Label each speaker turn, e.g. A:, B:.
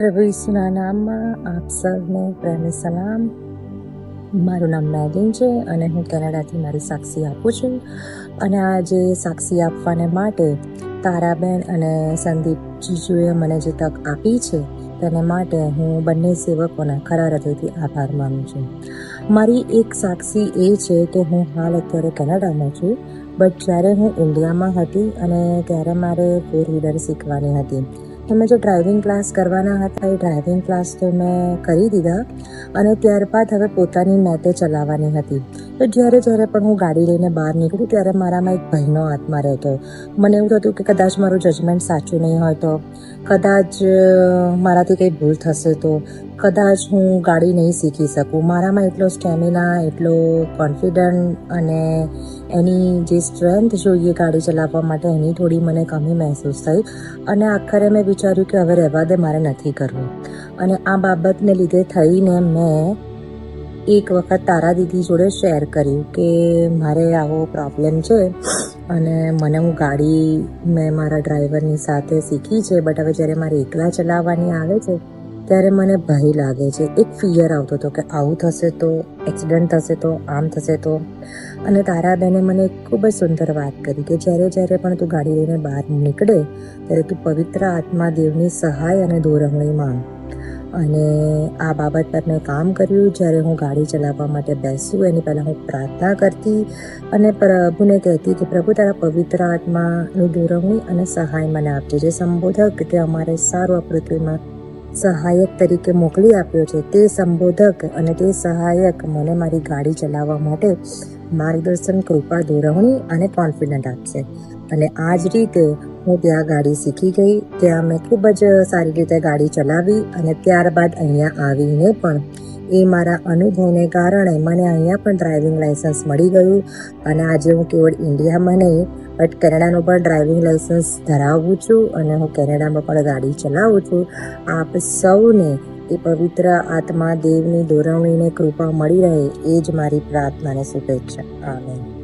A: પ્રભુ ઈસુના નામમાં આપ સૌને પ્રેમી સલામ. મારું નામ મેગિન છે અને હું કેનેડાથી મારી સાક્ષી આપું છું. અને આજે સાક્ષી આપવાને માટે તારાબેન અને સંદીપ જીજુએ મને જે તક આપી છે તેને માટે હું બંને સેવકોના ખરા હૃદયથી આભાર માનું છું. મારી એક સાક્ષી એ છે કે હું હાલ અત્યારે કેનેડામાં છું, બટ જ્યારે હું ઇન્ડિયામાં હતી અને ત્યારે મારે ફોર વ્હીલર શીખવાની હતી. તો મેં જે ડ્રાઇવિંગ ક્લાસ કરવાના હતા એ ડ્રાઇવિંગ ક્લાસ તો મેં કરી દીધા અને ત્યારબાદ હવે પોતાની મેતે ચલાવવાની હતી. તો જ્યારે પણ હું ગાડી લઈને બહાર નીકળું ત્યારે મારામાં એક ભયનો આત્મા રહેતો. મને એવું થતું કે કદાચ મારું જજમેન્ટ સાચું નહીં હોય તો, કદાચ મારાથી કંઈ ભૂલ થશે તો, કદાચ હું ગાડી નહીં શીખી શકું. મારામાં એટલો સ્ટેમિના, એટલો કોન્ફિડન્ટ અને એની જે સ્ટ્રેન્થ જોઈએ ગાડી ચલાવવા માટે એની થોડી મને કમી મહેસૂસ થઈ. અને આખરે મેં વિચાર્યું કે હવે રહેવા દે, મારે નથી કરવું. અને આ બાબતને લીધે થઈને મેં એક વખત તારા દીદી જોડે શેર કર્યું કે મારે આવો પ્રોબ્લેમ છે અને હું ગાડી મેં મારા ડ્રાઈવરની સાથે શીખી છે, બટ હવે જ્યારે મારે એકલા ચલાવવાની આવે છે ત્યારે મને ભય લાગે છે. એક ફિયર આવતો હતો કે આવું થશે તો, એક્સિડન્ટ થશે તો, આમ થશે તો. અને તારાબેને મને ખૂબ જ સુંદર વાત કરી કે જ્યારે પણ તું ગાડી લઈને બહાર નીકળે ત્યારે તું પવિત્ર આત્મા દેવની સહાય અને દોરવણી માંગ. અને આ બાબત પર મેં કામ કર્યું. જ્યારે હું ગાડી ચલાવવા માટે બેસું એની પહેલાં હું પ્રાર્થના કરતી અને પ્રભુને કહેતી કે પ્રભુ તારા પવિત્ર આત્માનું દોરવણી અને સહાય મને આપજે. જે સંબોધક તે અમારે સારું આ પૃથ્વીમાં સહાયક તરીકે મોકલી આપ્યો છે, તે સંબોધક અને તે સહાયક મને મારી ગાડી ચલાવવા માટે માર્ગદર્શન, કૃપા, દોરવણી અને કોન્ફિડન્ટ આપશે. અને આ જ રીતે હું ત્યાં ગાડી શીખી ગઈ. ત્યાં મેં ખૂબ જ સારી રીતે ગાડી ચલાવી અને ત્યારબાદ અહીંયા આવીને પણ એ મારા અનુભવને કારણે મને અહીંયા પણ ડ્રાઇવિંગ લાઇસન્સ મળી ગયું. અને આજે હું કેવળ ઇન્ડિયામાં નહીં બટ કેનેડાનું પણ ડ્રાઇવિંગ લાઇસન્સ ધરાવું છું અને હું કેનેડામાં પણ ગાડી ચલાવું છું. આપ સૌને એ પવિત્ર આત્મા દેવની દોરવણીને કૃપા મળી રહે એ જ મારી પ્રાર્થના અને શુભેચ્છા. આમેન.